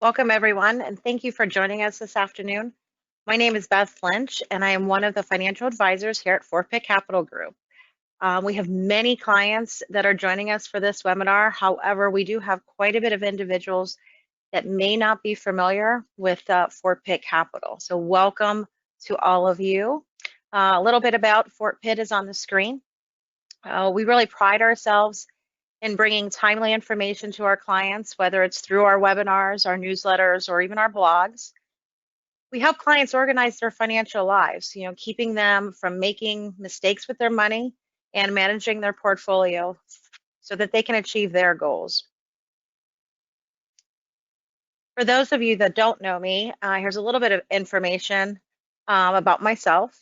Welcome, everyone, and thank you for joining us this afternoon. My name is Beth Lynch, and I am one of the financial advisors here at Fort Pitt Capital Group. We have many clients that are joining us for this webinar. However, we do have quite a bit of individuals that may not be familiar with Fort Pitt Capital. So welcome to all of you. A little bit about Fort Pitt is on the screen. We really pride ourselves in bringing timely information to our clients, whether it's through our webinars, our newsletters, or even our blogs. We help clients organize their financial lives, keeping them from making mistakes with their money and managing their portfolio so that they can achieve their goals. For those of you that don't know me, here's a little bit of information about myself.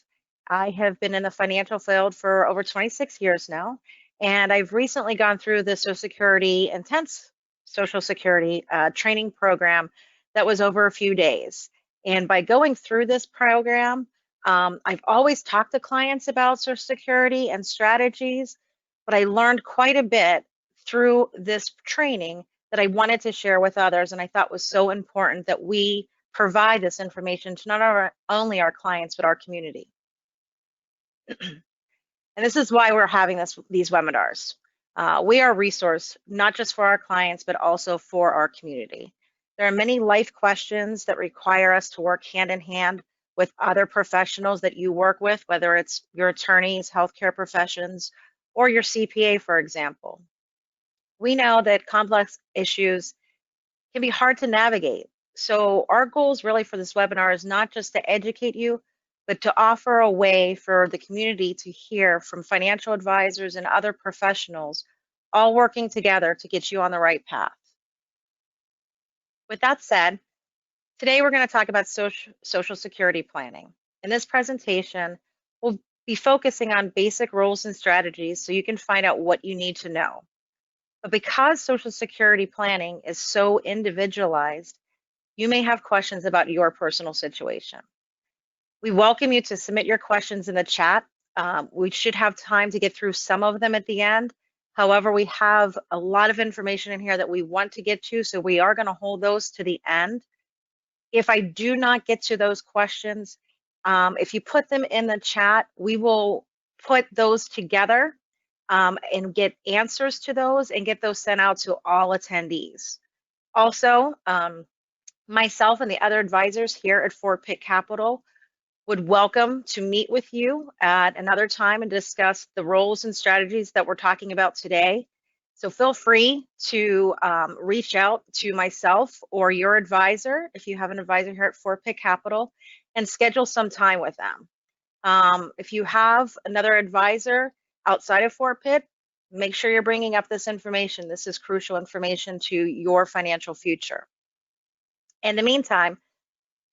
I have been in the financial field for over 26 years now, and I've recently gone through the Social Security intense Social Security training program that was over a few days. And by going through this program, I've always talked to clients about Social Security and strategies, but I learned quite a bit through this training that I wanted to share with others, and I thought was so important that we provide this information to not only our clients, but our community. And this is why we're having these webinars. We are a resource, not just for our clients, but also for our community. There are many life questions that require us to work hand in hand with other professionals that you work with, whether it's your attorneys, healthcare professions, or your CPA, for example. We know that complex issues can be hard to navigate. So our goals really for this webinar is not just to educate you, but to offer a way for the community to hear from financial advisors and other professionals, all working together to get you on the right path. With that said, today we're going to talk about Social Security planning. In this presentation, we'll be focusing on basic rules and strategies so you can find out what you need to know. But because Social Security planning is so individualized, you may have questions about your personal situation. We welcome you to submit your questions in the chat. We should have time to get through some of them at the end. However, we have a lot of information in here that we want to get to, so we are going to hold those to the end. If I do not get to those questions, if you put them in the chat, we will put those together and get answers to those and get those sent out to all attendees. Also, myself and the other advisors here at Fort Pitt Capital would welcome to meet with you at another time and discuss the roles and strategies that we're talking about today. So feel free to reach out to myself or your advisor, if you have an advisor here at Fort Pitt Capital, and schedule some time with them. If you have another advisor outside of Fort Pitt, make sure you're bringing up this information. This is crucial information to your financial future. In the meantime,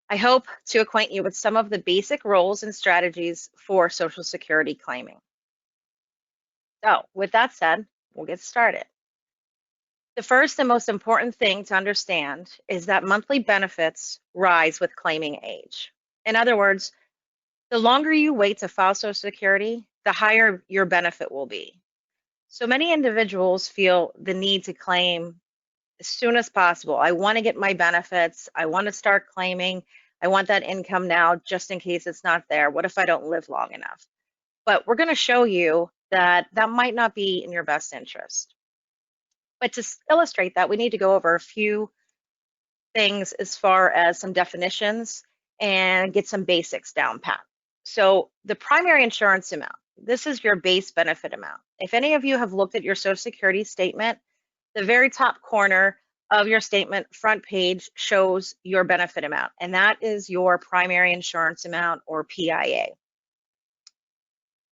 I hope to acquaint you with some of the basic roles and strategies for Social Security claiming. So with that said, we'll get started. The first and most important thing to understand is that monthly benefits rise with claiming age. In other words, the longer you wait to file Social Security, the higher your benefit will be. So many individuals feel the need to claim as soon as possible. I want to get my benefits. I want to start claiming. I want that income now just in case it's not there. What if I don't live long enough? But we're going to show you that that might not be in your best interest. But to illustrate that, we need to go over a few things as far as some definitions and get some basics down pat. So the primary insurance amount, this is your base benefit amount. If any of you have looked at your Social Security statement, the very top corner of your statement, front page, shows your benefit amount, and that is your primary insurance amount, or PIA.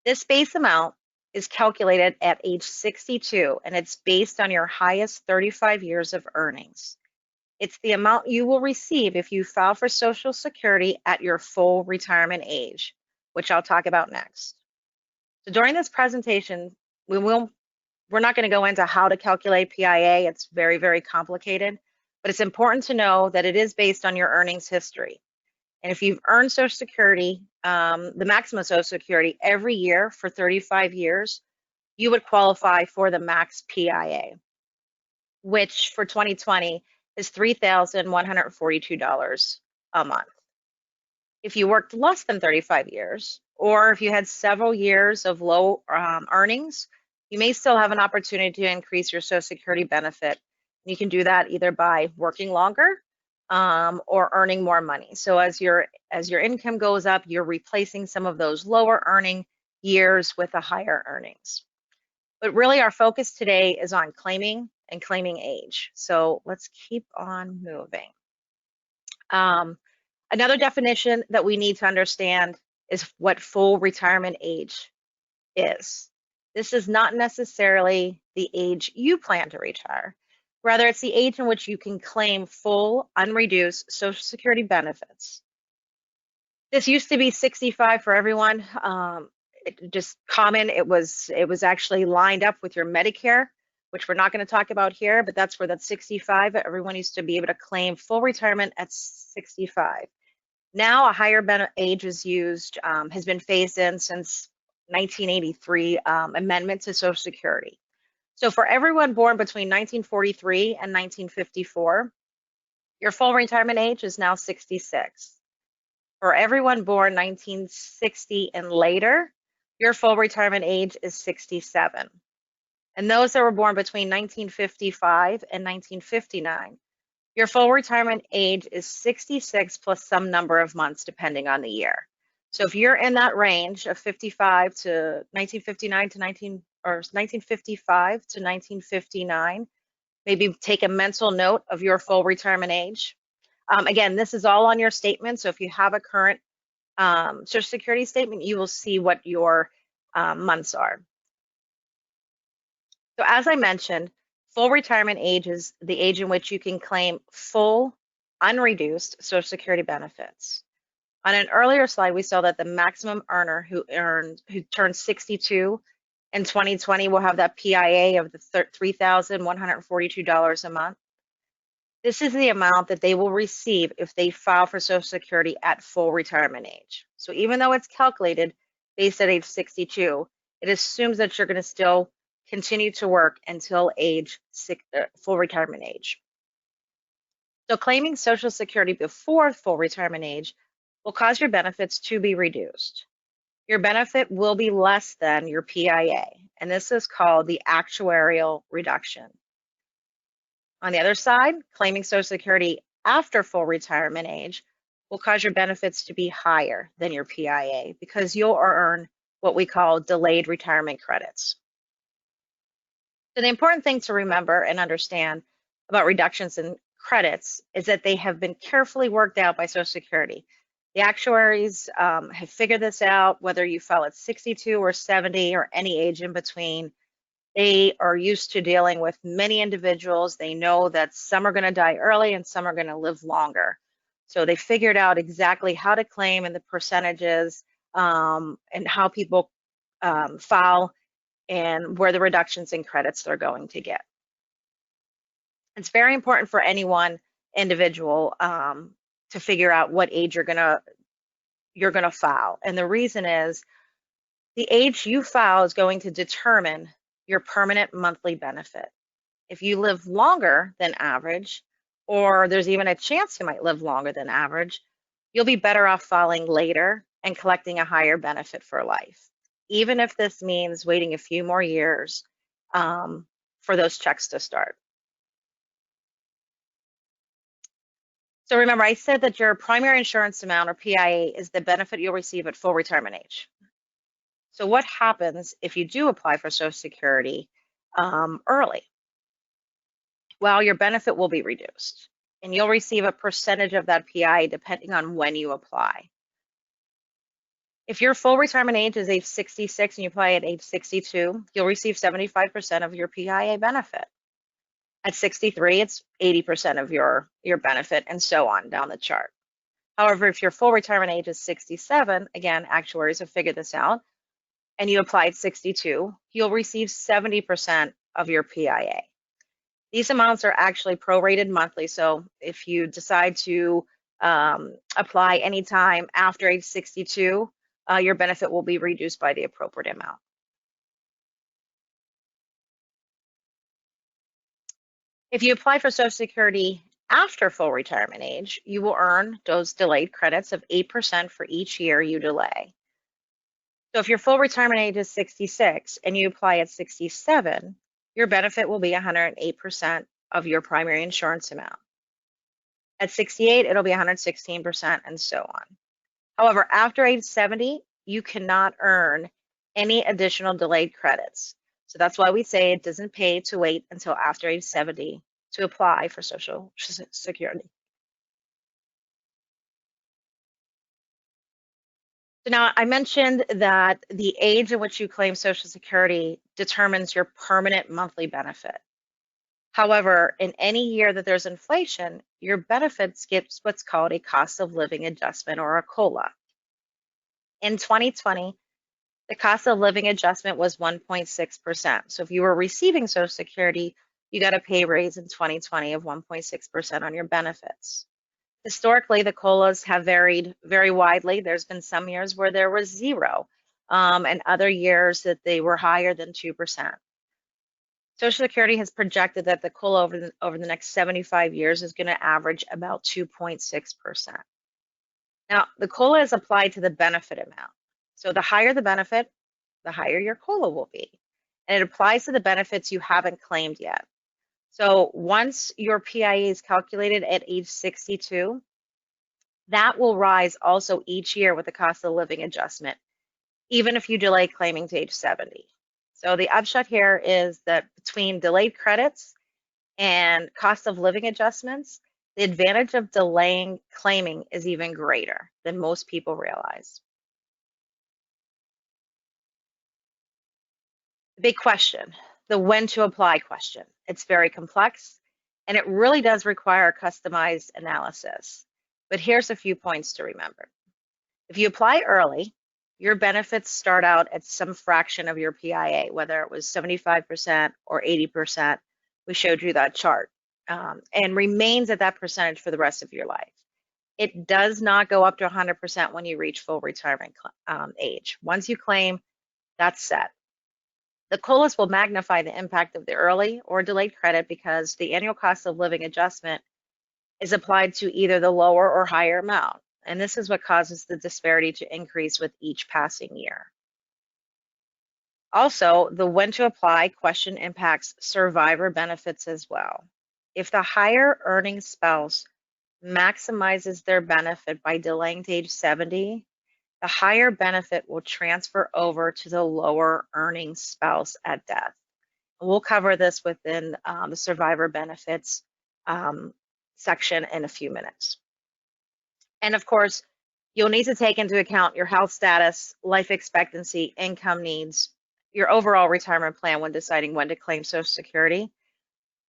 This base amount is calculated at age 62, and it's based on your highest 35 years of earnings. It's the amount you will receive if you file for Social Security at your full retirement age, which I'll talk about next. So during this presentation, we're not going to go into how to calculate PIA. It's very, very complicated, but it's important to know that it is based on your earnings history. And if you've earned Social Security, the maximum Social Security every year for 35 years, you would qualify for the max PIA, which for 2020 is $3,142 a month. If you worked less than 35 years, or if you had several years of low earnings, you may still have an opportunity to increase your Social Security benefit. You can do that either by working longer or earning more money. So as your income goes up, you're replacing some of those lower earning years with the higher earnings. But really our focus today is on claiming and claiming age. So let's keep on moving. Another definition that we need to understand is what full retirement age is. This is not necessarily the age you plan to retire. Rather, it's the age in which you can claim full, unreduced Social Security benefits. This used to be 65 for everyone. Just common. It was actually lined up with your Medicare, which we're not going to talk about here, but that's where that 65. Everyone used to be able to claim full retirement at 65. Now a higher age is used, has been phased in since 1983 amendment to Social Security. So for everyone born between 1943 and 1954, your full retirement age is now 66. For everyone born 1960 and later, your full retirement age is 67. And those that were born between 1955 and 1959, your full retirement age is 66 plus some number of months depending on the year. So if you're in that range of 55 to 1959 to 1955 to 1959, maybe take a mental note of your full retirement age. Again, this is all on your statement. So if you have a current Social Security statement, you will see what your months are. So as I mentioned, full retirement age is the age in which you can claim full, unreduced Social Security benefits. On an earlier slide, we saw that the maximum earner who turned 62 in 2020 will have that PIA of the $3,142 a month. This is the amount that they will receive if they file for Social Security at full retirement age. So even though it's calculated based at age 62, it assumes that you're going to still continue to work until full retirement age. So claiming Social Security before full retirement age will cause your benefits to be reduced. Your benefit will be less than your PIA, and this is called the actuarial reduction. On the other side, claiming Social Security after full retirement age will cause your benefits to be higher than your PIA because you'll earn what we call delayed retirement credits. So the important thing to remember and understand about reductions in credits is that they have been carefully worked out by Social Security. The actuaries have figured this out, whether you file at 62 or 70 or any age in between. They are used to dealing with many individuals. They know that some are going to die early and some are going to live longer. So they figured out exactly how to claim and the percentages and how people file and where the reductions in credits they're going to get. It's very important for any one individual to figure out what age you're gonna file. And the reason is the age you file is going to determine your permanent monthly benefit. If you live longer than average, or there's even a chance you might live longer than average, you'll be better off filing later and collecting a higher benefit for life, even if this means waiting a few more years for those checks to start. So remember, I said that your primary insurance amount, or PIA, is the benefit you'll receive at full retirement age. So what happens if you do apply for Social Security early? Well, your benefit will be reduced, and you'll receive a percentage of that PIA depending on when you apply. If your full retirement age is age 66 and you apply at age 62, you'll receive 75% of your PIA benefit. At 63, it's 80% of your benefit, and so on down the chart. However, if your full retirement age is 67, again, actuaries have figured this out, and you apply at 62, you'll receive 70% of your PIA. These amounts are actually prorated monthly, so if you decide to apply anytime after age 62, your benefit will be reduced by the appropriate amount. If you apply for Social Security After full retirement age, you will earn those delayed credits of 8% for each year you delay. So if your full retirement age is 66 and you apply at 67, your benefit will be 108% of your primary insurance amount. At 68, it'll be 116% and so on. However, after age 70, you cannot earn any additional delayed credits. So that's why we say it doesn't pay to wait until after age 70 to apply for Social Security. So now I mentioned that the age at which you claim Social Security determines your permanent monthly benefit. However, in any year that there's inflation, your benefits get what's called a cost of living adjustment or a COLA. In 2020, the cost of living adjustment was 1.6%. So if you were receiving Social Security, you got a pay raise in 2020 of 1.6% on your benefits. Historically, the COLAs have varied very widely. There's been some years where there was zero, and other years that they were higher than 2%. Social Security has projected that the COLA over the next 75 years is going to average about 2.6%. Now, the COLA is applied to the benefit amount. So the higher the benefit, the higher your COLA will be. And it applies to the benefits you haven't claimed yet. So once your PIA is calculated at age 62, that will rise also each year with the cost of living adjustment, even if you delay claiming to age 70. So the upshot here is that between delayed credits and cost of living adjustments, the advantage of delaying claiming is even greater than most people realize. The big question, the when to apply question. It's very complex and it really does require customized analysis. But here's a few points to remember. If you apply early, your benefits start out at some fraction of your PIA, whether it was 75% or 80%. We showed you that chart, and remains at that percentage for the rest of your life. It does not go up to 100% when you reach full retirement age. Once you claim, that's set. The COLAs will magnify the impact of the early or delayed credit because the annual cost of living adjustment is applied to either the lower or higher amount. And this is what causes the disparity to increase with each passing year. Also, the when to apply question impacts survivor benefits as well. If the higher earning spouse maximizes their benefit by delaying to age 70, the higher benefit will transfer over to the lower earning spouse at death. We'll cover this within the survivor benefits section in a few minutes. And of course, you'll need to take into account your health status, life expectancy, income needs, your overall retirement plan when deciding when to claim Social Security.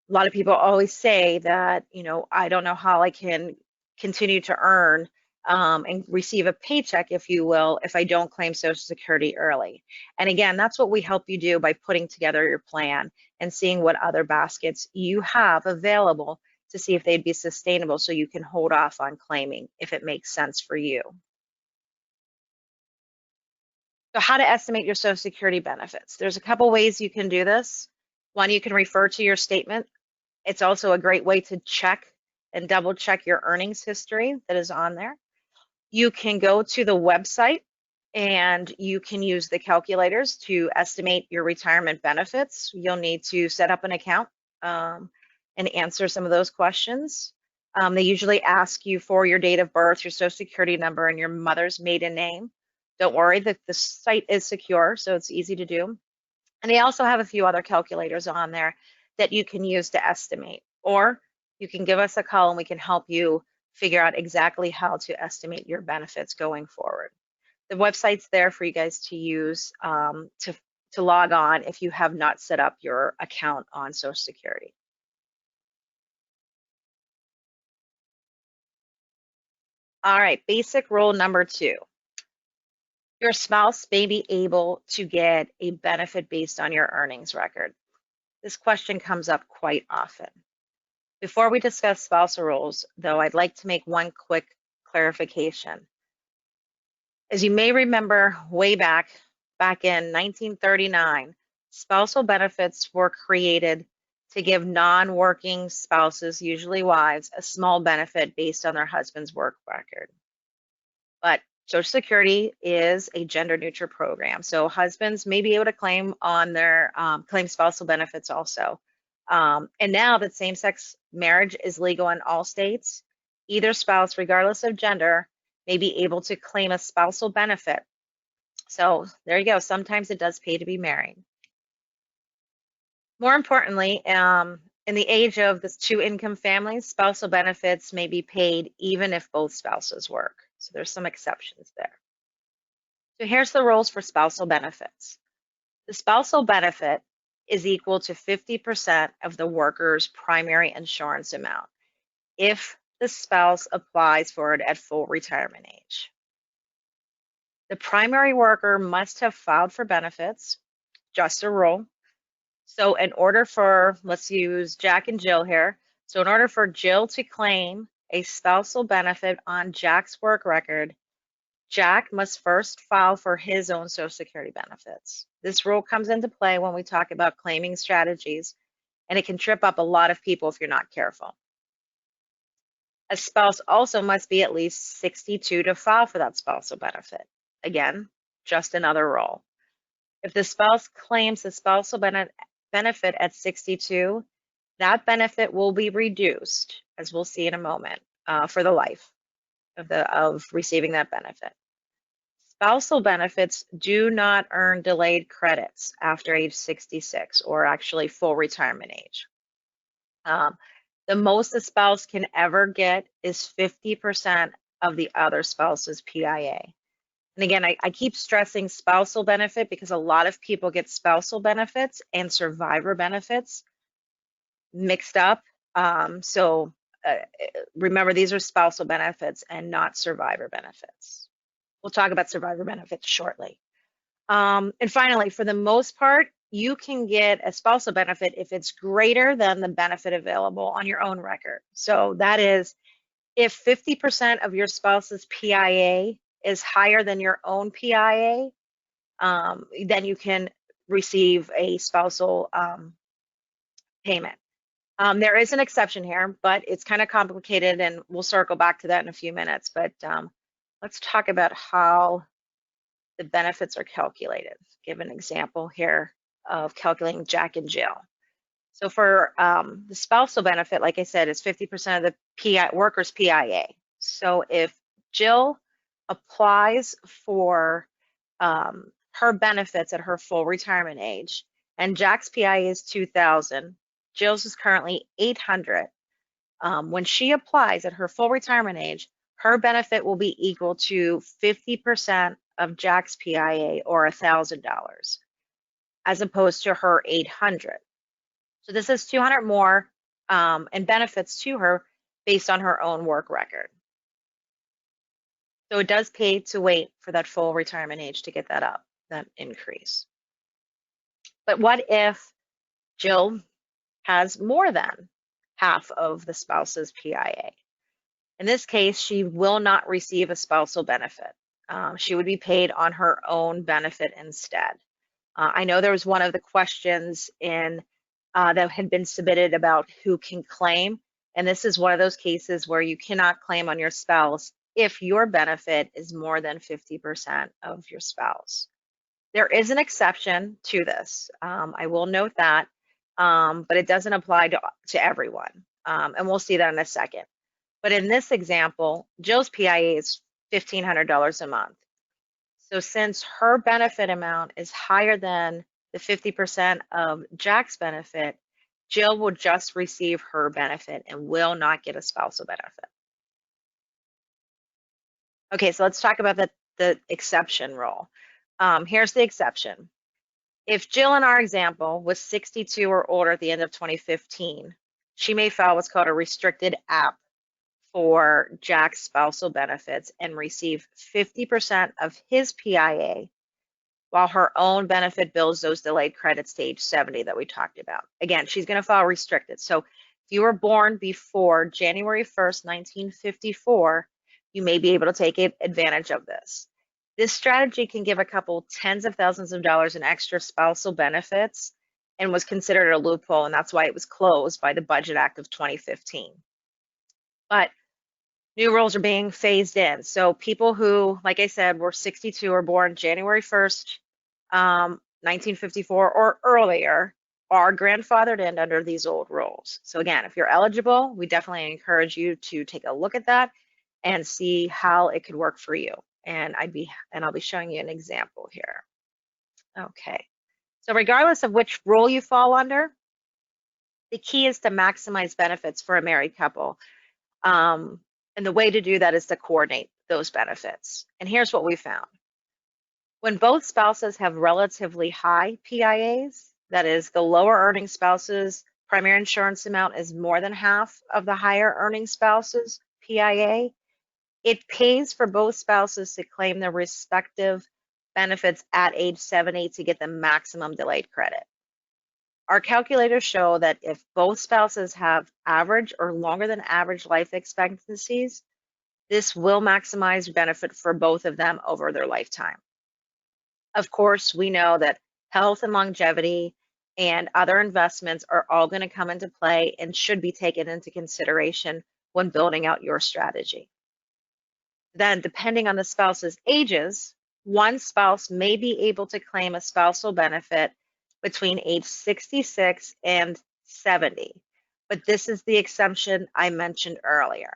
A lot of people always say that, I don't know how I can continue to earn and receive a paycheck, if you will, if I don't claim Social Security early. And again, that's what we help you do by putting together your plan and seeing what other baskets you have available to see if they'd be sustainable so you can hold off on claiming if it makes sense for you. So how to estimate your Social Security benefits. There's a couple ways you can do this. One, you can refer to your statement. It's also a great way to check and double check your earnings history that is on there. You can go to the website and you can use the calculators to estimate your retirement benefits. You'll need to set up an account and answer some of those questions. They usually ask you for your date of birth, your Social Security number, and your mother's maiden name. Don't worry, the site is secure, so it's easy to do. And they also have a few other calculators on there that you can use to estimate. Or you can give us a call and we can help you figure out exactly how to estimate your benefits going forward. The website's there for you guys to use to log on if you have not set up your account on Social Security. All right, basic rule number 2. Your spouse may be able to get a benefit based on your earnings record. This question comes up quite often. Before we discuss spousal rules, though, I'd like to make one quick clarification. As you may remember, way back in 1939, spousal benefits were created to give non-working spouses, usually wives, a small benefit based on their husband's work record. But Social Security is a gender-neutral program, so husbands may be able to claim on their claim spousal benefits also. And now that same-sex marriage is legal in all states, either spouse, regardless of gender, may be able to claim a spousal benefit. So there you go. Sometimes it does pay to be married. More importantly, in the age of the two-income families, spousal benefits may be paid even if both spouses work. So there's some exceptions there. So here's the rules for spousal benefits. The spousal benefit is equal to 50% of the worker's primary insurance amount if the spouse applies for it at full retirement age. The primary worker must have filed for benefits, just a rule. So in order for, let's use Jack and Jill here. So in order for Jill to claim a spousal benefit on Jack's work record, Jack must first file for his own Social Security benefits. This rule comes into play when we talk about claiming strategies, and it can trip up a lot of people if you're not careful. A spouse also must be at least 62 to file for that spousal benefit. Again, just another rule. If the spouse claims the spousal benefit at 62, that benefit will be reduced, as we'll see in a moment, for the life of receiving that benefit. Spousal benefits do not earn delayed credits after age 66, or actually full retirement age. The most a spouse can ever get is 50% of the other spouse's PIA. And again, I keep stressing spousal benefit because a lot of people get spousal benefits and survivor benefits mixed up. Remember, these are spousal benefits and not survivor benefits. We'll talk about survivor benefits shortly. And finally, for the most part, you can get a spousal benefit if it's greater than the benefit available on your own record. So that is, if 50% of your spouse's PIA is higher than your own PIA, then you can receive a spousal payment. There is an exception here, but it's kind of complicated, and we'll circle back to that in a few minutes. But let's talk about how the benefits are calculated. Give an example here of calculating Jack and Jill. So for the spousal benefit, like I said, is 50% of the worker's PIA. So if Jill applies for her benefits at her full retirement age, and Jack's PIA is 2,000, Jill's is currently 800. When she applies at her full retirement age, her benefit will be equal to 50% of Jack's PIA, or $1,000, as opposed to her 800. So this is 200 more in benefits to her based on her own work record. So it does pay to wait for that full retirement age to get that increase. But what if Jill has more than half of the spouse's PIA? In this case, she will not receive a spousal benefit. She would be paid on her own benefit instead. I know there was one of the questions that had been submitted about who can claim, and this is one of those cases where you cannot claim on your spouse if your benefit is more than 50% of your spouse. There is an exception to this. I will note that, but it doesn't apply to everyone, and we'll see that in a second. But in this example, Jill's PIA is $1,500 a month. So since her benefit amount is higher than the 50% of Jack's benefit, Jill will just receive her benefit and will not get a spousal benefit. Okay, so let's talk about the exception rule. Here's the exception. If Jill, in our example, was 62 or older at the end of 2015, she may file what's called a restricted app for Jack's spousal benefits and receive 50% of his PIA, while her own benefit builds those delayed credits to age 70 that we talked about. Again, she's going to file restricted. So if you were born before January 1st, 1954, you may be able to take advantage of this. This strategy can give a couple tens of thousands of dollars in extra spousal benefits and was considered a loophole, and that's why it was closed by the Budget Act of 2015. But new rules are being phased in. So people who, like I said, were 62 or born January 1st, 1954 or earlier are grandfathered in under these old rules. So again, if you're eligible, we definitely encourage you to take a look at that and see how it could work for you. And I'll be showing you an example here. Okay. So regardless of which rule you fall under, the key is to maximize benefits for a married couple. And the way to do that is to coordinate those benefits. And here's what we found. When both spouses have relatively high PIAs, that is, the lower earning spouse's primary insurance amount is more than half of the higher earning spouse's PIA, it pays for both spouses to claim their respective benefits at age 70 to get the maximum delayed credit. Our calculators show that if both spouses have average or longer than average life expectancies, this will maximize benefit for both of them over their lifetime. Of course, we know that health and longevity and other investments are all going to come into play and should be taken into consideration when building out your strategy. Then, depending on the spouse's ages, one spouse may be able to claim a spousal benefit between age 66 and 70, but this is the exemption I mentioned earlier.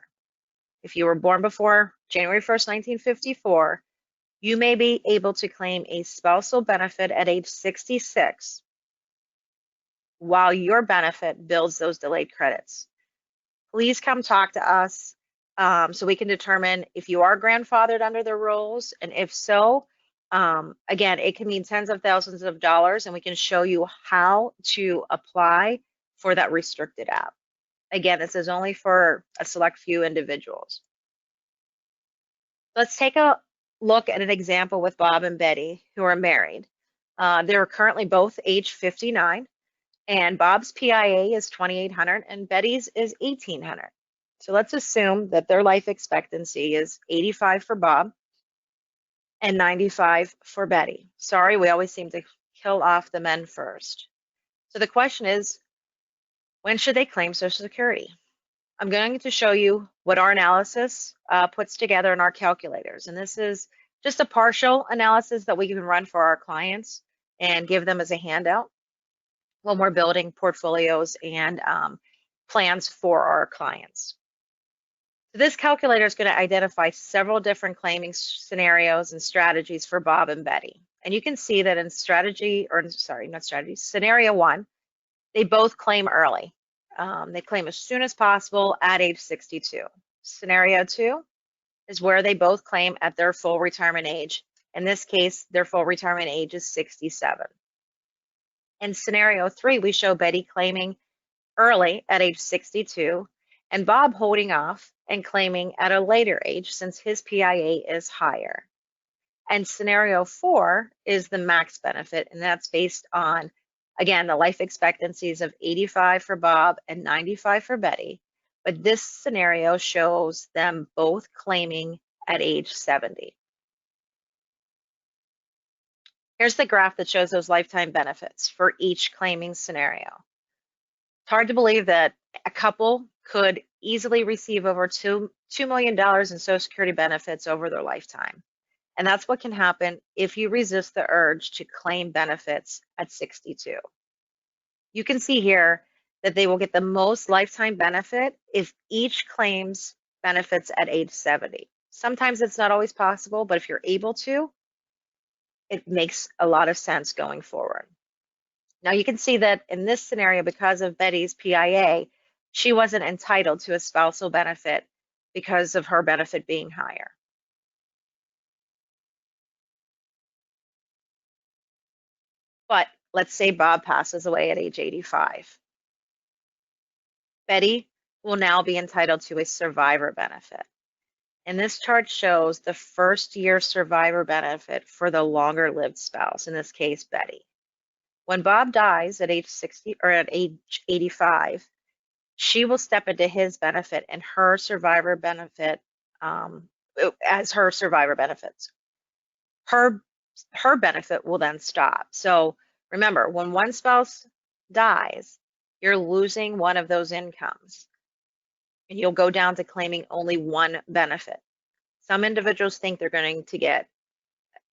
If you were born before January 1st, 1954, you may be able to claim a spousal benefit at age 66 while your benefit builds those delayed credits. Please come talk to us so we can determine if you are grandfathered under the rules, and if so, again, it can mean tens of thousands of dollars, and we can show you how to apply for that restricted app. Again, this is only for a select few individuals. Let's take a look at an example with Bob and Betty, who are married. They're currently both age 59, and Bob's PIA is $2,800 and Betty's is $1,800. So let's assume that their life expectancy is 85 for Bob and 95 for Betty. Sorry, we always seem to kill off the men first. So the question is, when should they claim Social Security? I'm going to show you what our analysis puts together in our calculators. And this is just a partial analysis that we can run for our clients and give them as a handout when we're building portfolios and plans for our clients. So this calculator is going to identify several different claiming scenarios and strategies for Bob and Betty. And you can see that in scenario one, they both claim early. They claim as soon as possible at age 62. Scenario two is where they both claim at their full retirement age. In this case, their full retirement age is 67. In scenario three, we show Betty claiming early at age 62 and Bob holding off and claiming at a later age since his PIA is higher. And scenario four is the max benefit, and that's based on, again, the life expectancies of 85 for Bob and 95 for Betty. But this scenario shows them both claiming at age 70. Here's the graph that shows those lifetime benefits for each claiming scenario. It's hard to believe that a couple could easily receive over $2 million in Social Security benefits over their lifetime. And that's what can happen if you resist the urge to claim benefits at 62. You can see here that they will get the most lifetime benefit if each claims benefits at age 70. Sometimes it's not always possible, but if you're able to, it makes a lot of sense going forward. Now you can see that in this scenario, because of Betty's PIA, she wasn't entitled to a spousal benefit because of her benefit being higher. But let's say Bob passes away at age 85. Betty will now be entitled to a survivor benefit. And this chart shows the first year survivor benefit for the longer lived spouse, in this case, Betty. When Bob dies at age 60 or at age 85, she will step into his benefit and her survivor benefit as her survivor benefits. Her benefit will then stop. So remember, when one spouse dies, you're losing one of those incomes, and you'll go down to claiming only one benefit. Some individuals think they're going to get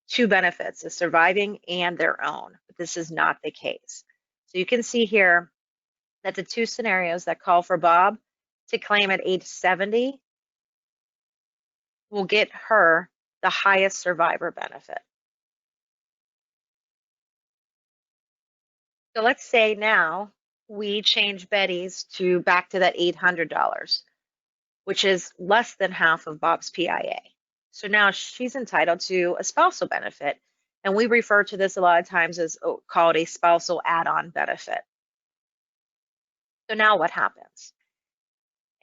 two benefits, a surviving and their own, but this is not the case. So you can see here that the two scenarios that call for Bob to claim at age 70 will get her the highest survivor benefit. So let's say now we change Betty's to back to that $800, which is less than half of Bob's PIA. So now she's entitled to a spousal benefit, and we refer to this a lot of times as called a spousal add-on benefit. So now what happens?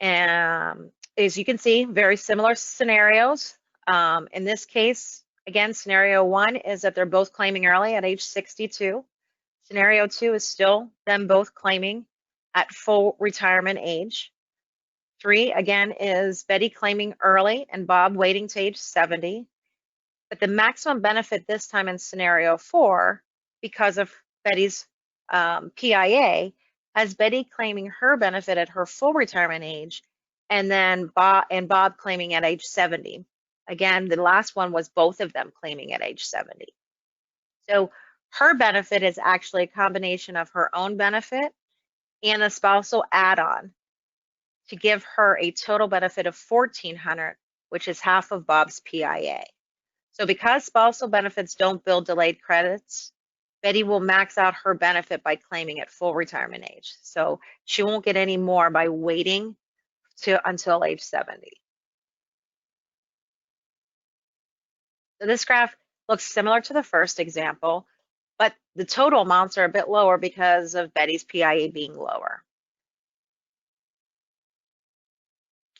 As you can see, very similar scenarios. In this case, again, scenario one is that they're both claiming early at age 62. Scenario two is still them both claiming at full retirement age. 3, again, is Betty claiming early and Bob waiting to age 70. But the maximum benefit this time in scenario 4, because of Betty's PIA, has Betty claiming her benefit at her full retirement age, and then Bob claiming at age 70. Again, the last one was both of them claiming at age 70. So her benefit is actually a combination of her own benefit and a spousal add-on to give her a total benefit of $1,400, which is half of Bob's PIA. So because spousal benefits don't build delayed credits, Betty will max out her benefit by claiming at full retirement age. So she won't get any more by waiting until age 70. So this graph looks similar to the first example, but the total amounts are a bit lower because of Betty's PIA being lower.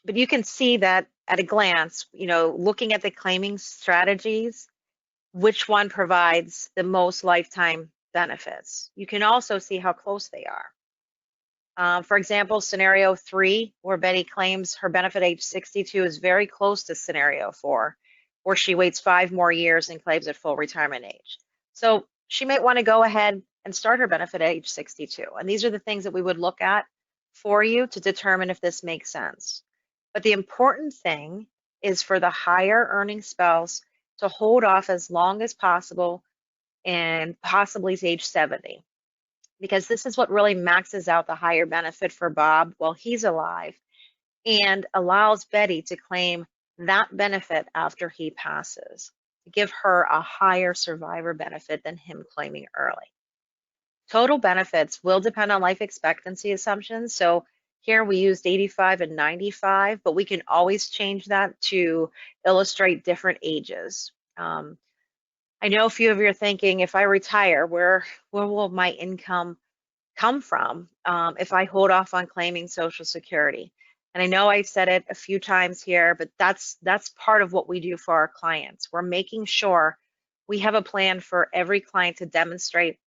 But you can see that at a glance, looking at the claiming strategies, which one provides the most lifetime benefits. You can also see how close they are. For example, scenario 3, where Betty claims her benefit age 62, is very close to scenario 4, where she waits 5 more years and claims at full retirement age. So she might want to go ahead and start her benefit at age 62. And these are the things that we would look at for you to determine if this makes sense. But the important thing is for the higher earning spouse to hold off as long as possible and possibly to age 70, because this is what really maxes out the higher benefit for Bob while he's alive and allows Betty to claim that benefit after he passes, to give her a higher survivor benefit than him claiming early. Total benefits will depend on life expectancy assumptions. So here we used 85 and 95, but we can always change that to illustrate different ages. I know a few of you are thinking, if I retire, where will my income come from if I hold off on claiming Social Security? And I know I've said it a few times here, but that's part of what we do for our clients. We're making sure we have a plan for every client to demonstrate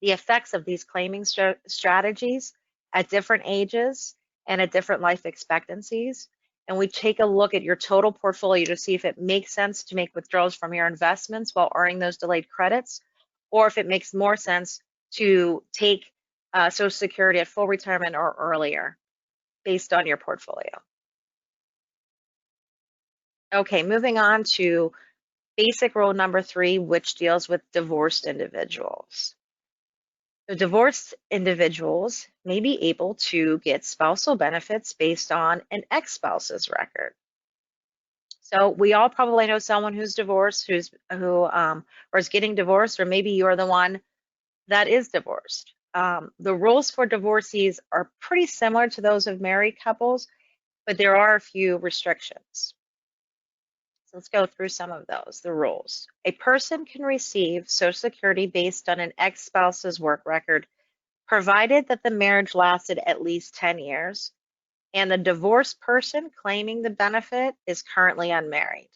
the effects of these claiming strategies at different ages and at different life expectancies. And we take a look at your total portfolio to see if it makes sense to make withdrawals from your investments while earning those delayed credits, or if it makes more sense to take Social Security at full retirement or earlier based on your portfolio. Okay, moving on to basic rule number 3, which deals with divorced individuals. So divorced individuals may be able to get spousal benefits based on an ex-spouse's record. So we all probably know someone who's divorced, who is getting divorced, or maybe you're the one that is divorced. The rules for divorcees are pretty similar to those of married couples, but there are a few restrictions. So let's go through some of those, the rules. A person can receive Social Security based on an ex-spouse's work record, provided that the marriage lasted at least 10 years, and the divorced person claiming the benefit is currently unmarried.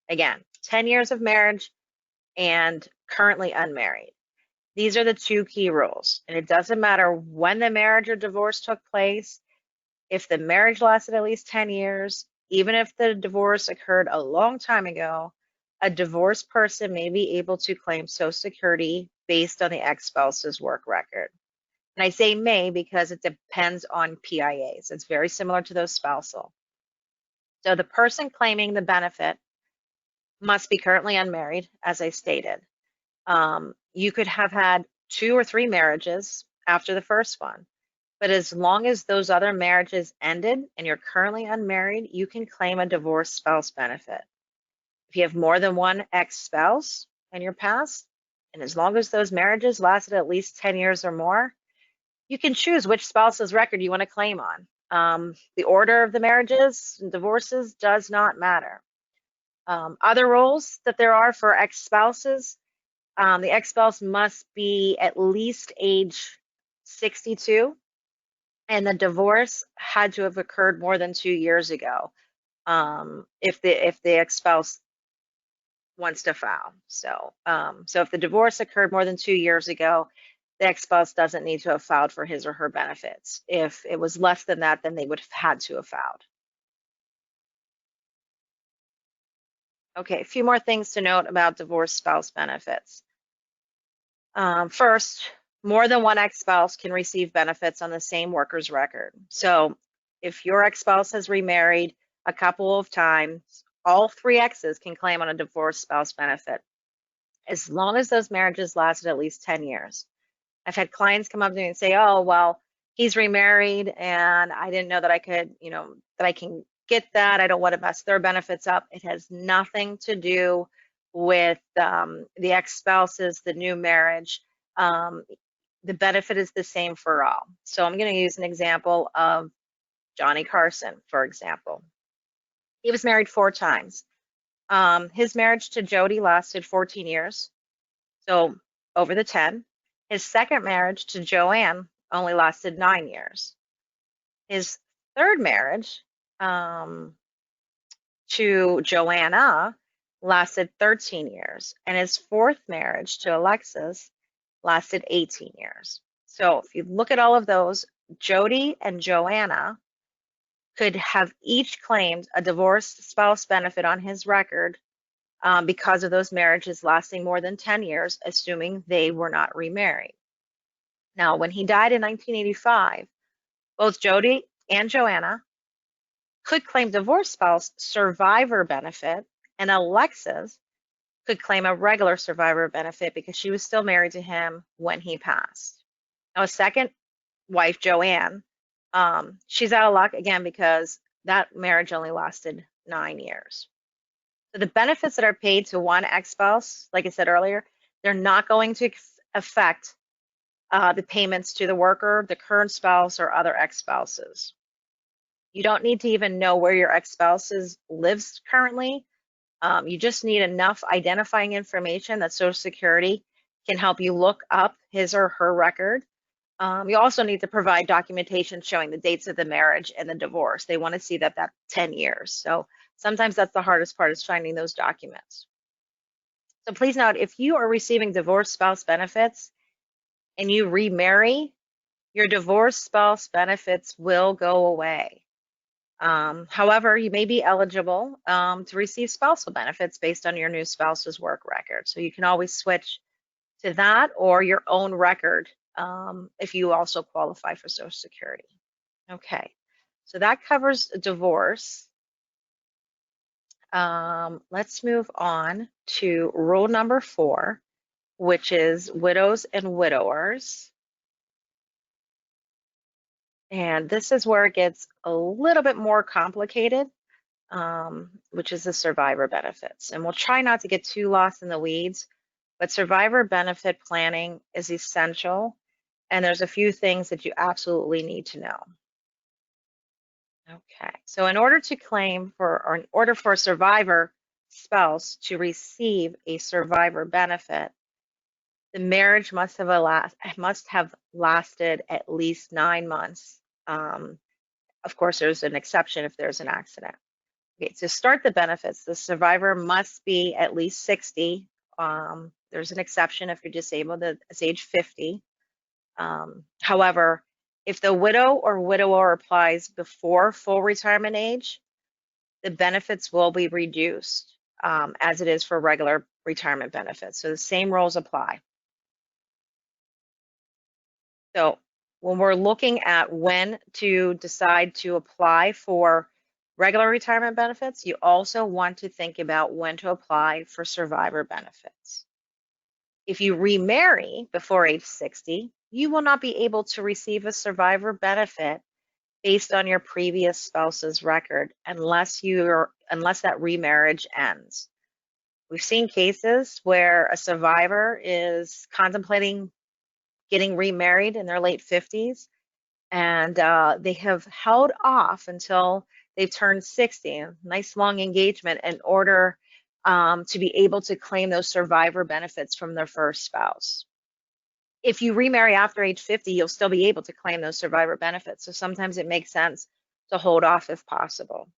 Again, 10 years of marriage and currently unmarried. These are the 2 key rules, and it doesn't matter when the marriage or divorce took place. If the marriage lasted at least 10 years, even if the divorce occurred a long time ago, a divorced person may be able to claim Social Security based on the ex-spouse's work record. And I say may because it depends on PIAs. It's very similar to those spousal. So the person claiming the benefit must be currently unmarried, as I stated. You could have had 2 or 3 marriages after the first one, but as long as those other marriages ended and you're currently unmarried, you can claim a divorced spouse benefit. If you have more than one ex-spouse in your past, and as long as those marriages lasted at least 10 years or more, you can choose which spouse's record you want to claim on. The order of the marriages and divorces does not matter. Other rules that there are for ex-spouses, the ex-spouse must be at least age 62, and the divorce had to have occurred more than 2 years ago if the ex-spouse wants to file. So if the divorce occurred more than 2 years ago, the ex-spouse doesn't need to have filed for his or her benefits. If it was less than that, then they would have had to have filed. Okay, a few more things to note about divorced spouse benefits. First, more than one ex-spouse can receive benefits on the same worker's record. So if your ex-spouse has remarried a couple of times, all 3 exes can claim on a divorced spouse benefit, as long as those marriages lasted at least 10 years. I've had clients come up to me and say, oh, well, he's remarried and I didn't know that I could, that I can get that. I don't want to mess their benefits up. It has nothing to do with the ex-spouses, the new marriage. The benefit is the same for all. So I'm going to use an example of Johnny Carson, for example. He was married 4 times. His marriage to Jody lasted 14 years, so over the 10. His second marriage to Joanne only lasted 9 years. His third marriage to Joanna lasted 13 years, and his fourth marriage to Alexis lasted 18 years. So if you look at all of those, Jody and Joanna could have each claimed a divorced spouse benefit on his record because of those marriages lasting more than 10 years, assuming they were not remarried. Now, when he died in 1985, both Jody and Joanna could claim divorce spouse survivor benefit, and Alexis could claim a regular survivor benefit because she was still married to him when he passed. Now, his second wife, Joanne, she's out of luck again because that marriage only lasted 9 years. So the benefits that are paid to one ex-spouse, like I said earlier, they're not going to affect the payments to the worker, the current spouse, or other ex-spouses. You don't need to even know where your ex-spouse lives currently. You just need enough identifying information that Social Security can help you look up his or her record. You also need to provide documentation showing the dates of the marriage and the divorce. They want to see that 10 years. So sometimes that's the hardest part, is finding those documents. So please note, if you are receiving divorced spouse benefits and you remarry, your divorced spouse benefits will go away. However, you may be eligible to receive spousal benefits based on your new spouse's work record. So you can always switch to that or your own record if you also qualify for Social Security. Okay, so that covers divorce. Let's move on to rule number 4, which is widows and widowers. And this is where it gets a little bit more complicated, which is the survivor benefits. And we'll try not to get too lost in the weeds, but survivor benefit planning is essential. And there's a few things that you absolutely need to know. Okay, so in order to claim for, or in order for a survivor spouse to receive a survivor benefit, the marriage must have lasted at least 9 months. Of course, there's an exception if there's an accident. Okay, to start the benefits, the survivor must be at least 60. There's an exception if you're disabled, it's age 50. However, if the widow or widower applies before full retirement age, the benefits will be reduced as it is for regular retirement benefits. So the same rules apply. So when we're looking at when to decide to apply for regular retirement benefits, you also want to think about when to apply for survivor benefits. If you remarry before age 60, you will not be able to receive a survivor benefit based on your previous spouse's record unless that remarriage ends. We've seen cases where a survivor is contemplating getting remarried in their late 50s, and they have held off until they've turned 60, a nice long engagement, in order to be able to claim those survivor benefits from their first spouse. If you remarry after age 50, you'll still be able to claim those survivor benefits. So sometimes it makes sense to hold off if possible.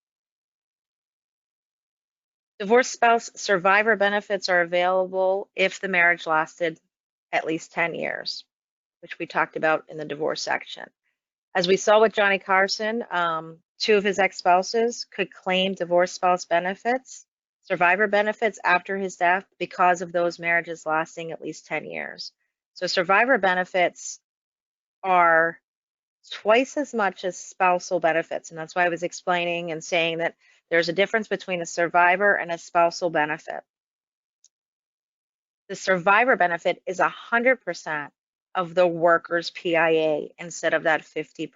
Divorced spouse survivor benefits are available if the marriage lasted at least 10 years, which we talked about in the divorce section. As we saw with Johnny Carson, two of his ex-spouses could claim divorced spouse benefits, survivor benefits after his death because of those marriages lasting at least 10 years. So survivor benefits are twice as much as spousal benefits. And that's why I was explaining and saying that there's a difference between a survivor and a spousal benefit. The survivor benefit is 100% of the worker's PIA instead of that 50%.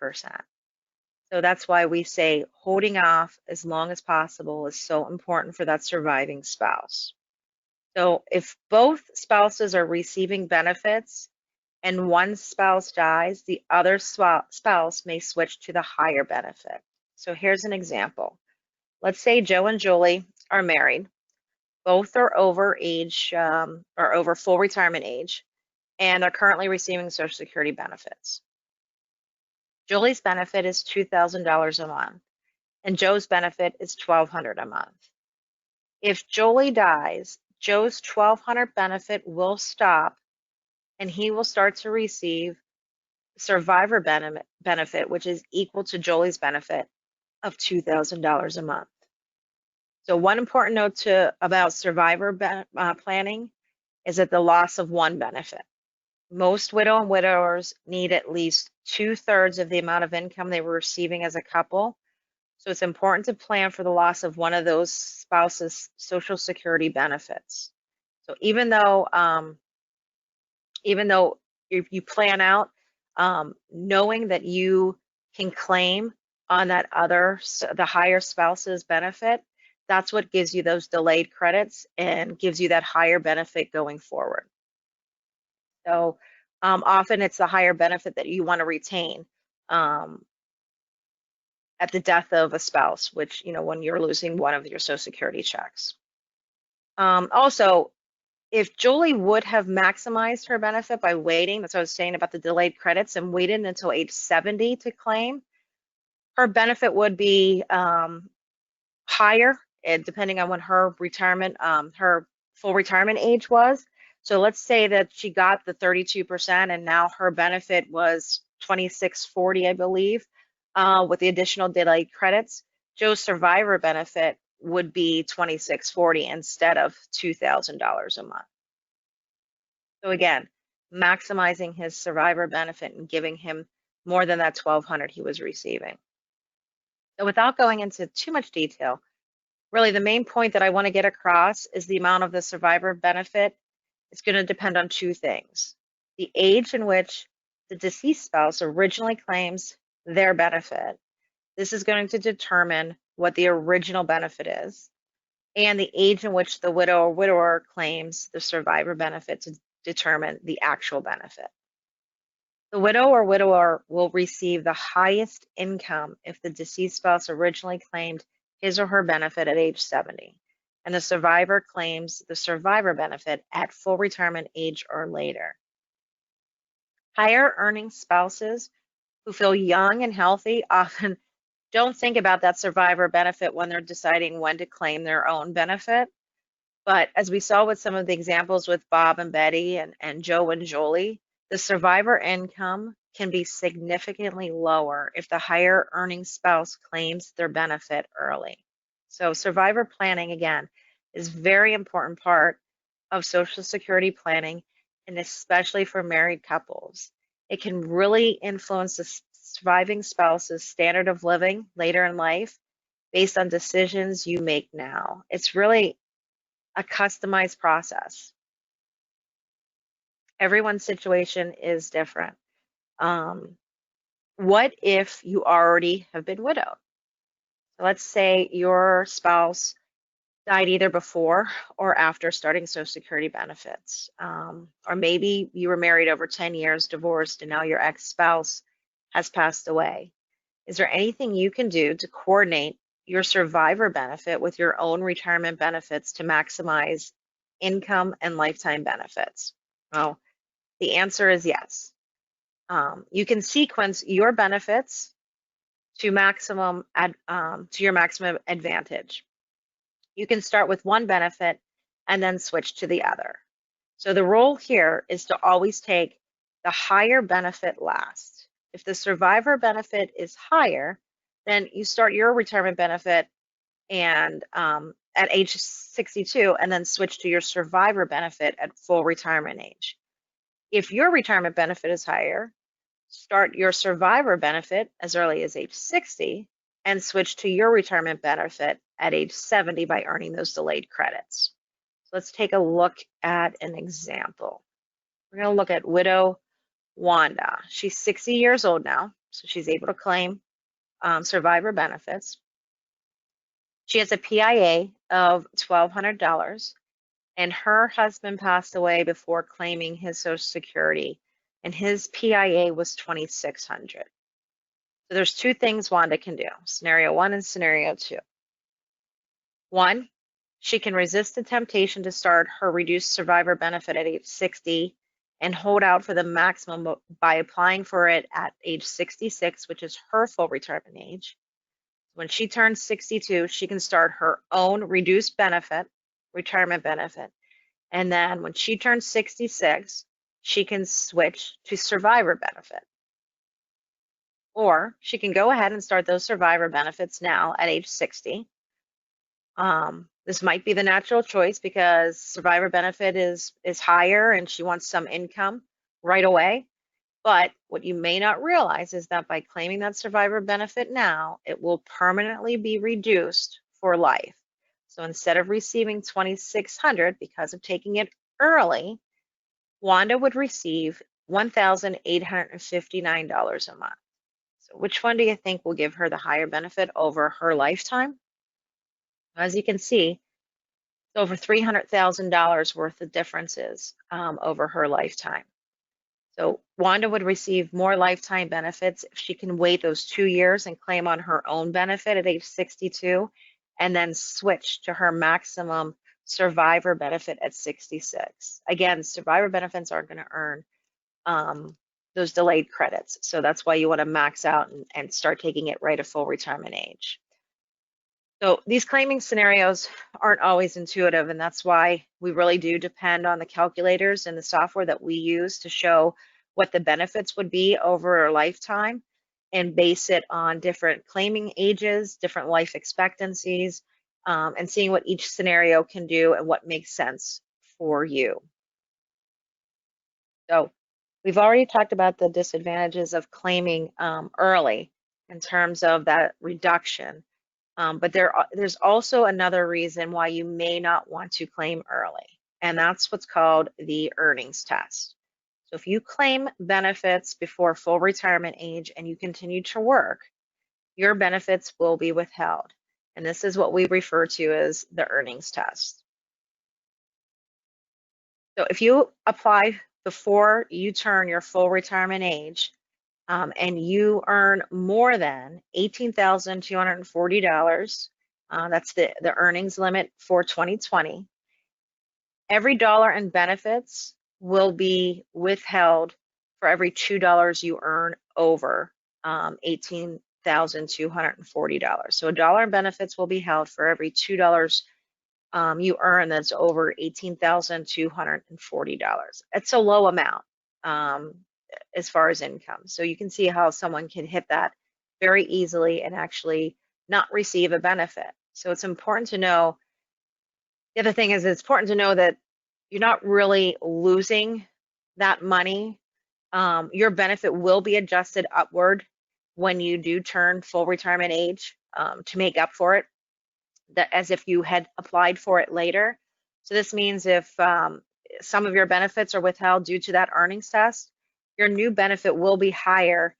So that's why we say holding off as long as possible is so important for that surviving spouse. So if both spouses are receiving benefits and one spouse dies, the other spouse may switch to the higher benefit. So here's an example. Let's say Joe and Julie are married. Both are over over full retirement age, and are currently receiving Social Security benefits. Julie's benefit is $2,000 a month, and Joe's benefit is $1,200 a month. If Julie dies, Joe's $1,200 benefit will stop, and he will start to receive survivor benefit, which is equal to Julie's benefit of $2,000 a month. So one important note about survivor planning is that the loss of one benefit. Most widow and widowers need at least 2/3 of the amount of income they were receiving as a couple. So it's important to plan for the loss of one of those spouses' Social Security benefits. So even though if you plan out, knowing that you can claim on that the higher spouse's benefit, that's what gives you those delayed credits and gives you that higher benefit going forward. So often it's the higher benefit that you want to retain at the death of a spouse, which, when you're losing one of your Social Security checks. Also, if Julie would have maximized her benefit by waiting, that's what I was saying about the delayed credits, and waited until age 70 to claim, her benefit would be higher, depending on when her full retirement age was. So let's say that she got the 32% and now her benefit was $2,640, I believe, with the additional delayed credits. Joe's survivor benefit would be $2,640 instead of $2,000 a month. So again, maximizing his survivor benefit and giving him more than that $1,200 he was receiving. So without going into too much detail, really the main point that I want to get across is the amount of the survivor benefit is going to depend on two things: the age in which the deceased spouse originally claims their benefit. This is going to determine what the original benefit is, and the age in which the widow or widower claims the survivor benefit to determine the actual benefit. The widow or widower will receive the highest income if the deceased spouse originally claimed his or her benefit at age 70, and the survivor claims the survivor benefit at full retirement age or later. Higher earning spouses who feel young and healthy often don't think about that survivor benefit when they're deciding when to claim their own benefit. But as we saw with some of the examples with Bob and Betty and Joe and Jolie, the survivor income can be significantly lower if the higher earning spouse claims their benefit early. So survivor planning, again, is a very important part of Social Security planning, and especially for married couples. It can really influence the surviving spouse's standard of living later in life based on decisions you make now. It's really a customized process. Everyone's situation is different. What if you already have been widowed? So let's say your spouse died either before or after starting Social Security benefits. Or maybe you were married over 10 years, divorced, and now your ex-spouse has passed away. Is there anything you can do to coordinate your survivor benefit with your own retirement benefits to maximize income and lifetime benefits? Well, the answer is yes. You can sequence your benefits to your maximum advantage. You can start with one benefit and then switch to the other. So the rule here is to always take the higher benefit last. If the survivor benefit is higher, then you start your retirement benefit and at age 62 and then switch to your survivor benefit at full retirement age. If your retirement benefit is higher, start your survivor benefit as early as age 60 and switch to your retirement benefit at age 70 by earning those delayed credits. So let's take a look at an example. We're going to look at widow Wanda. She's 60 years old now, so she's able to claim survivor benefits. She has a PIA of $1,200, and her husband passed away before claiming his Social Security, and his PIA was $2,600. So there's two things Wanda can do, scenario one and scenario two. One, she can resist the temptation to start her reduced survivor benefit at age 60 and hold out for the maximum by applying for it at age 66, which is her full retirement age. When she turns 62, she can start her own reduced benefit, retirement benefit. And then when she turns 66, she can switch to survivor benefit. Or she can go ahead and start those survivor benefits now at age 60. This might be the natural choice because survivor benefit is higher and she wants some income right away. But what you may not realize is that by claiming that survivor benefit now, it will permanently be reduced for life. So instead of receiving $2,600 because of taking it early, Wanda would receive $1,859 a month. So which one do you think will give her the higher benefit over her lifetime? As you can see, it's over $300,000 worth of differences over her lifetime. So Wanda would receive more lifetime benefits if she can wait those 2 years and claim on her own benefit at age 62 and then switch to her maximum survivor benefit at 66. Again, survivor benefits aren't going to earn those delayed credits. So that's why you want to max out and start taking it right at full retirement age. So these claiming scenarios aren't always intuitive, and that's why we really do depend on the calculators and the software that we use to show what the benefits would be over a lifetime and base it on different claiming ages, different life expectancies, and seeing what each scenario can do and what makes sense for you. So we've already talked about the disadvantages of claiming early in terms of that reduction. But there's also another reason why you may not want to claim early, and that's what's called the earnings test. So if you claim benefits before full retirement age and you continue to work, your benefits will be withheld. And this is what we refer to as the earnings test. So if you apply before you turn your full retirement age, and you earn more than $18,240, that's the earnings limit for 2020, every dollar in benefits will be withheld for every $2 you earn over $18,240. So a dollar in benefits will be held for every $2 you earn that's over $18,240. It's a low amount as far as income. So you can see how someone can hit that very easily and actually not receive a benefit. So it's important to know. The other thing is it's important to know that you're not really losing that money Your benefit will be adjusted upward when you do turn full retirement age to make up for it, that as if you had applied for it later. So this means if some of your benefits are withheld due to that earnings test, your new benefit will be higher.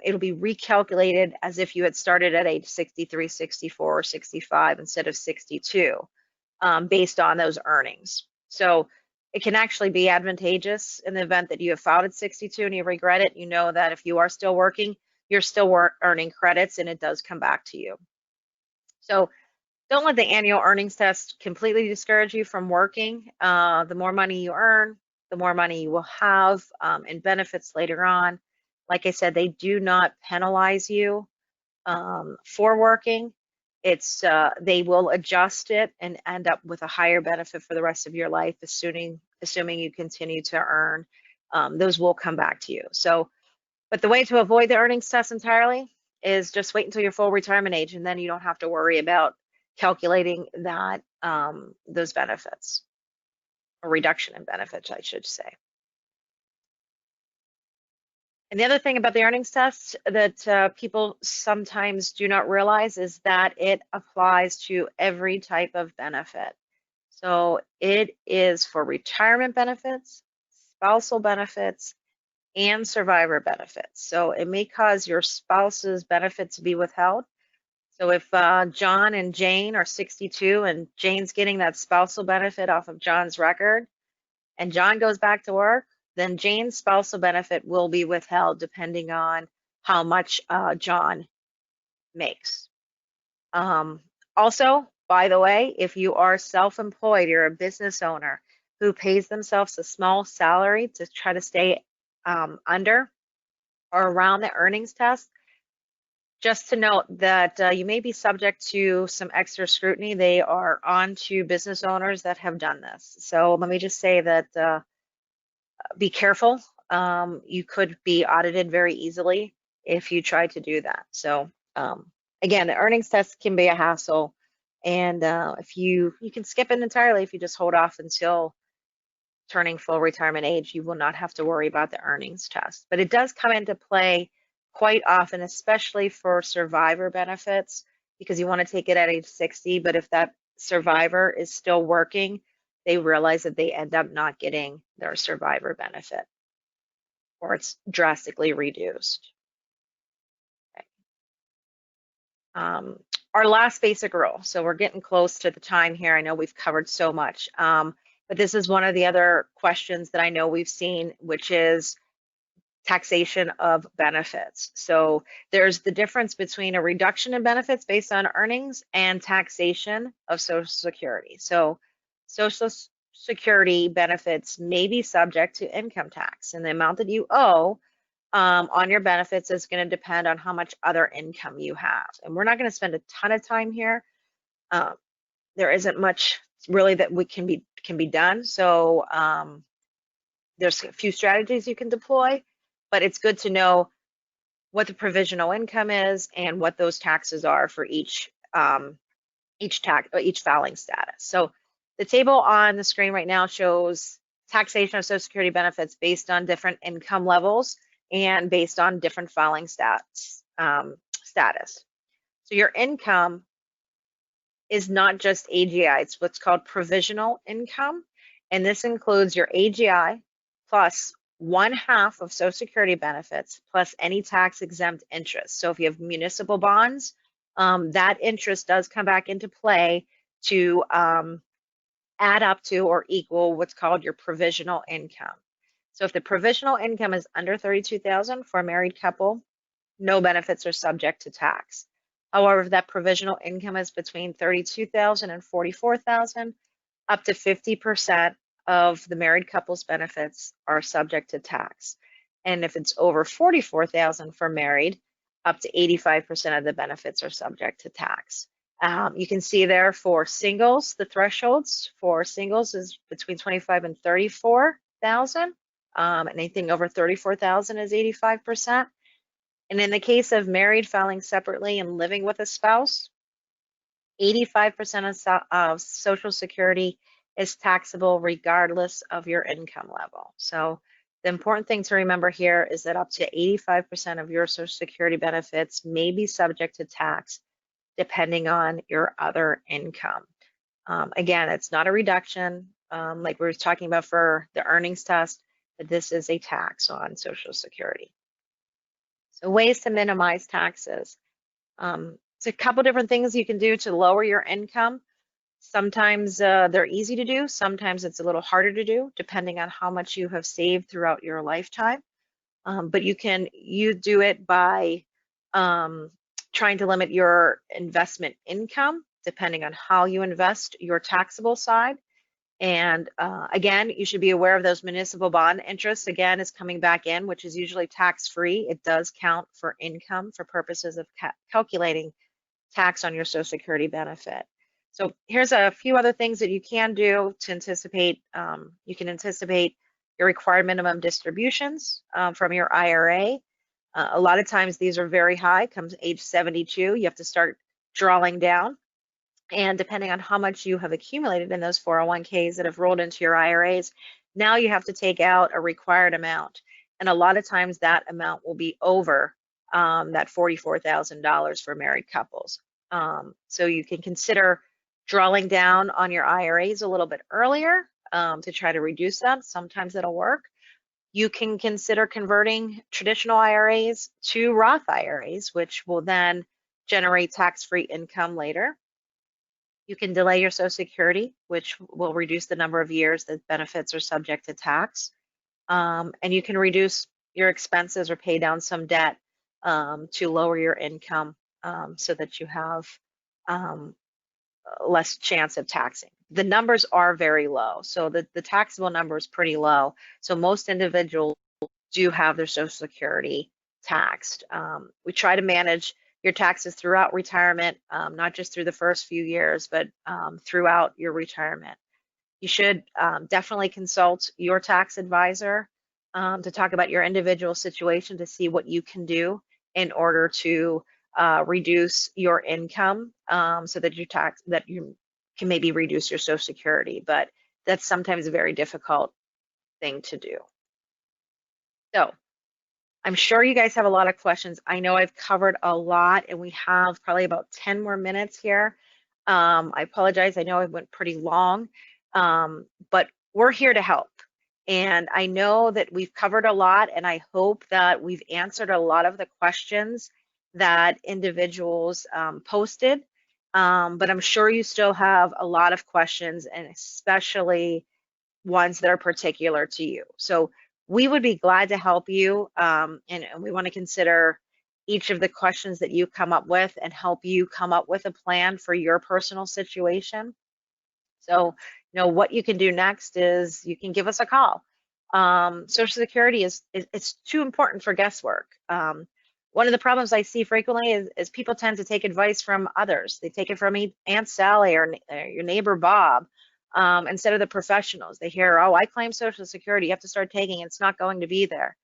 It'll be recalculated as if you had started at age 63, 64, or 65 instead of 62, based on those earnings. So it can actually be advantageous in the event that you have filed at 62 and you regret it. You know that if you are still working, you're still earning credits and it does come back to you. So don't let the annual earnings test completely discourage you from working. The more money you earn, the more money you will have in benefits later on. Like I said, they do not penalize you for working. They will adjust it and end up with a higher benefit for the rest of your life, assuming you continue to earn. Those will come back to you. So, but the way to avoid the earnings test entirely is just wait until your full retirement age, and then you don't have to worry about calculating that those benefits, or reduction in benefits, I should say. And the other thing about the earnings test that people sometimes do not realize is that it applies to every type of benefit. So it is for retirement benefits, spousal benefits, and survivor benefits. So it may cause your spouse's benefits to be withheld. So if John and Jane are 62 and Jane's getting that spousal benefit off of John's record, and John goes back to work, then Jane's spousal benefit will be withheld depending on how much John makes. Also, by the way, if you are self-employed, you're a business owner who pays themselves a small salary to try to stay under or around the earnings test, just to note that you may be subject to some extra scrutiny. They are on to business owners that have done this. So let me just say that be careful. You could be audited very easily if you try to do that. So again, the earnings test can be a hassle, and if you can skip it entirely if you just hold off until turning full retirement age. You will not have to worry about the earnings test, but it does come into play quite often, especially for survivor benefits, because you want to take it at age 60, but if that survivor is still working, they realize that they end up not getting their survivor benefit, or it's drastically reduced. Okay. Our last basic rule. So we're getting close to the time here. I know we've covered so much, but this is one of the other questions that I know we've seen, which is taxation of benefits. So there's the difference between a reduction in benefits based on earnings and taxation of Social Security. So Social Security benefits may be subject to income tax, and the amount that you owe on your benefits is going to depend on how much other income you have. And we're not going to spend a ton of time here. There isn't much really that can be done. So there's a few strategies you can deploy, but it's good to know what the provisional income is and what those taxes are for each filing status. So the table on the screen right now shows taxation of Social Security benefits based on different income levels and based on different filing status. So your income is not just AGI, it's what's called provisional income, and this includes your AGI plus 1/2 of Social Security benefits plus any tax exempt interest. So if you have municipal bonds, that interest does come back into play to add up to or equal what's called your provisional income. So if the provisional income is under $32,000 for a married couple, no benefits are subject to tax. However, if that provisional income is between $32,000 and $44,000, up to 50% of the married couple's benefits are subject to tax. And if it's over $44,000 for married, up to 85% of the benefits are subject to tax. You can see there for singles, the thresholds for singles is between $25,000 and $34,000. Anything over $34,000 is 85%. And in the case of married filing separately and living with a spouse, 85% of Social Security is taxable regardless of your income level. So The important thing to remember here is that up to 85% of your Social Security benefits may be subject to tax depending on your other income. Again, it's not a reduction like we were talking about for the earnings test, but this is a tax on Social Security. So ways to minimize taxes. It's a couple different things you can do to lower your income. Sometimes they're easy to do. Sometimes it's a little harder to do, depending on how much you have saved throughout your lifetime. But you do it by trying to limit your investment income, depending on how you invest your taxable side. And again, you should be aware of those municipal bond interests. Again, is coming back in, which is usually tax-free. It does count for income for purposes of calculating tax on your Social Security benefit. So here's a few other things that you can do to anticipate. You can anticipate your required minimum distributions from your IRA. A lot of times these are very high. Comes age 72, you have to start drawing down. And depending on how much you have accumulated in those 401ks that have rolled into your IRAs, now you have to take out a required amount. And a lot of times that amount will be over that $44,000 for married couples. So you can consider drawing down on your IRAs a little bit earlier to try to reduce that. Sometimes it'll work. You can consider converting traditional IRAs to Roth IRAs, which will then generate tax-free income later. You can delay your Social Security, which will reduce the number of years that benefits are subject to tax. And you can reduce your expenses or pay down some debt to lower your income so that you have less chance of taxing. The numbers are very low. So the taxable number is pretty low. So most individuals do have their Social Security taxed. We try to manage your taxes throughout retirement, not just through the first few years, but throughout your retirement. You should definitely consult your tax advisor to talk about your individual situation to see what you can do in order to reduce your income so that you can maybe reduce your Social Security, but that's sometimes a very difficult thing to do. So I'm sure you guys have a lot of questions. I know I've covered a lot and we have probably about 10 more minutes here. I apologize, I know I went pretty long, but we're here to help. And I know that we've covered a lot and I hope that we've answered a lot of the questions that individuals posted. But I'm sure you still have a lot of questions and especially ones that are particular to you. So we would be glad to help you and we want to consider each of the questions that you come up with and help you come up with a plan for your personal situation. So, what you can do next is you can give us a call. Social Security it's too important for guesswork. One of the problems I see frequently is people tend to take advice from others. They take it from Aunt Sally or your neighbor Bob instead of the professionals. They hear, oh, I claim Social Security, you have to start taking it. It's not going to be there.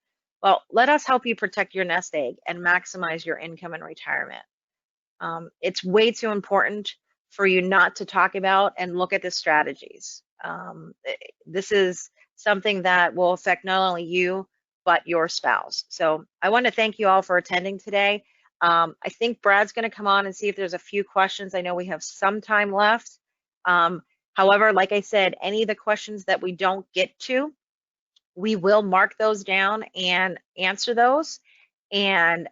Well, let us help you protect your nest egg and maximize your income in retirement. It's way too important for you not to talk about and look at the strategies. This is something that will affect not only you, but your spouse. So I want to thank you all for attending today. I think Brad's going to come on and see if there's a few questions. I know we have some time left. However, like I said, any of the questions that we don't get to, we will mark those down and answer those and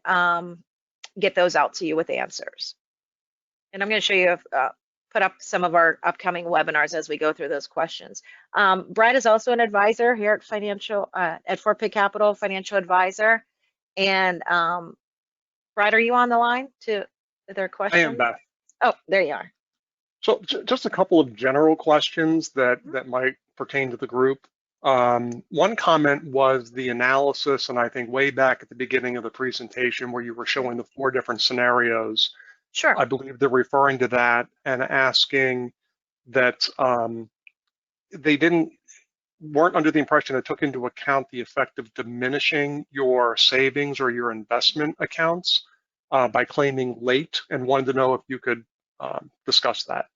get those out to you with answers. And I'm going to show you, put up some of our upcoming webinars as we go through those questions. Brad is also an advisor here at Fort Pitt Capital Financial Advisor. And Brad, are you on the line with their question? I am, Beth. Oh, there you are. So just a couple of general questions that might pertain to the group. One comment was the analysis, and I think way back at the beginning of the presentation where you were showing the 4 different scenarios. Sure. I believe they're referring to that and asking that they weren't under the impression it took into account the effect of diminishing your savings or your investment accounts by claiming late, and wanted to know if you could discuss that.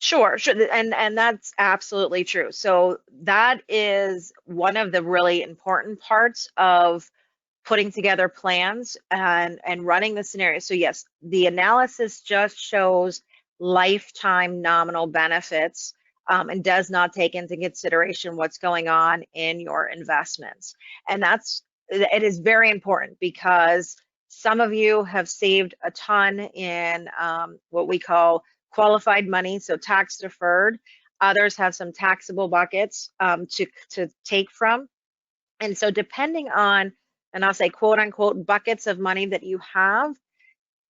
Sure, sure, and that's absolutely true. So that is one of the really important parts of putting together plans and running the scenario. So yes, the analysis just shows lifetime nominal benefits, and does not take into consideration what's going on in your investments. And it is very important because some of you have saved a ton in what we call qualified money, so tax deferred. Others have some taxable buckets to take from. And so depending on, and I'll say quote unquote, buckets of money that you have,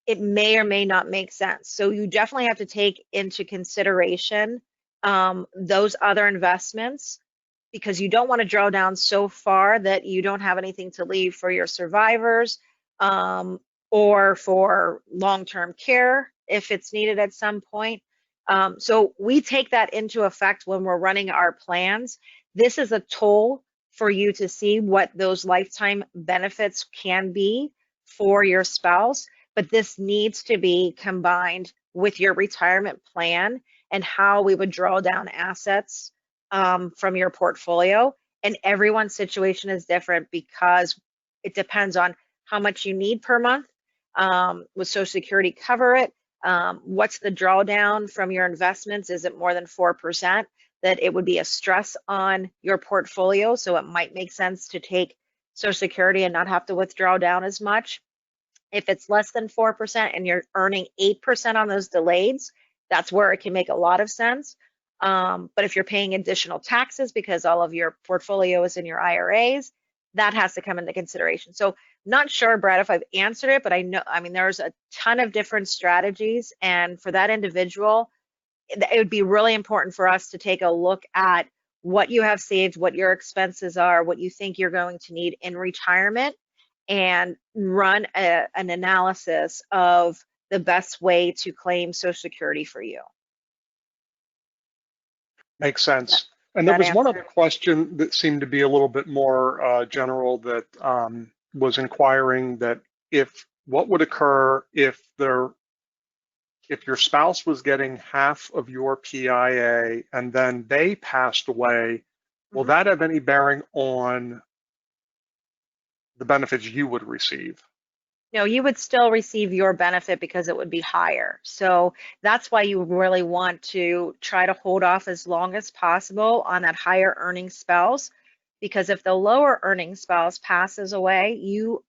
it may or may not make sense. So you definitely have to take into consideration those other investments, because you don't want to draw down so far that you don't have anything to leave for your survivors, or for long-term care if it's needed at some point. So we take that into effect when we're running our plans. This is a tool for you to see what those lifetime benefits can be for your spouse, but this needs to be combined with your retirement plan and how we would draw down assets from your portfolio. And everyone's situation is different because it depends on how much you need per month. Will Social Security cover it? What's the drawdown from your investments? Is it more than 4%? That it would be a stress on your portfolio, so it might make sense to take Social Security and not have to withdraw down as much. If it's less than 4% and you're earning 8% on those delayeds, that's where it can make a lot of sense. But if you're paying additional taxes because all of your portfolio is in your IRAs, that has to come into consideration. So not sure, Brett, if I've answered it, but I know, I mean, there's a ton of different strategies, and for that individual, it would be really important for us to take a look at what you have saved, what your expenses are, what you think you're going to need in retirement, and run an analysis of the best way to claim Social Security for you. Makes sense. And there That was one answer? other question that seemed to be a little bit more general that was inquiring that what would occur if your spouse was getting half of your PIA and then they passed away, will that have any bearing on the benefits you would receive? No, you would still receive your benefit because it would be higher. So that's why you really want to try to hold off as long as possible on that higher earning spouse, because if the lower earning spouse passes away, you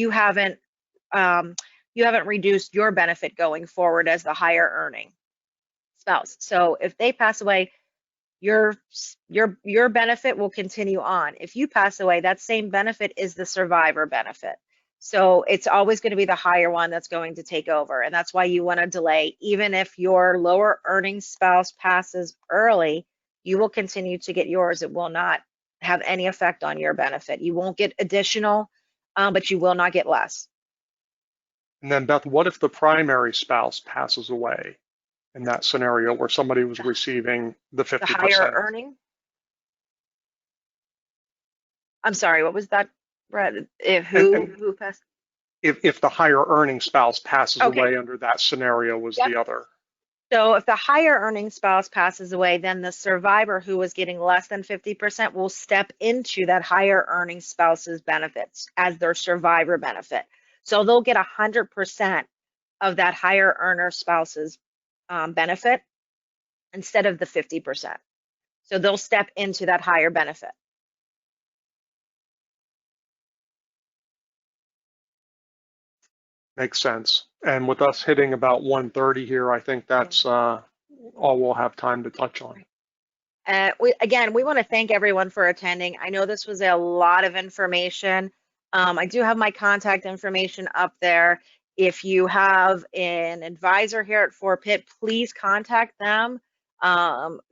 haven't reduced your benefit going forward as the higher earning spouse. So if they pass away, your benefit will continue on. If you pass away, that same benefit is the survivor benefit. So it's always going to be the higher one that's going to take over. And that's why you want to delay. Even if your lower earning spouse passes early, you will continue to get yours. It will not have any effect on your benefit. You won't get additional, but you will not get less. And then Beth, what if the primary spouse passes away in that scenario where somebody was receiving the 50%? The higher earning? I'm sorry, what was that, Brett? Who passed? If the higher earning spouse passes Okay. away under that scenario was Yep. the other. So if the higher earning spouse passes away, then the survivor who was getting less than 50% will step into that higher earning spouse's benefits as their survivor benefit. So they'll get 100% of that higher earner spouse's benefit instead of the 50%. So they'll step into that higher benefit. Makes sense. And with us hitting about 1:30 here, I think that's all we'll have time to touch on. We want to thank everyone for attending. I know this was a lot of information. I do have my contact information up there. If you have an advisor here at Fort Pitt, please contact them.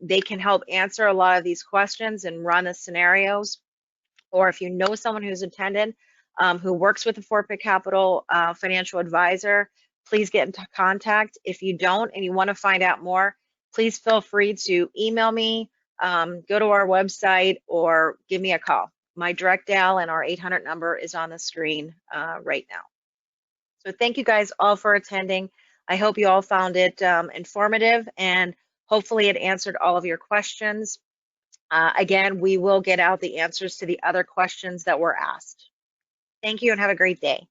They can help answer a lot of these questions and run the scenarios. Or if you know someone who's attended, who works with the Fort Pitt Capital Financial Advisor, please get into contact. If you don't and you want to find out more, please feel free to email me, go to our website, or give me a call. My direct dial and our 800 number is on the screen right now. So thank you guys all for attending. I hope you all found it informative, and Hopefully it answered all of your questions. Again, we will get out the answers to the other questions that were asked. Thank you and have a great day.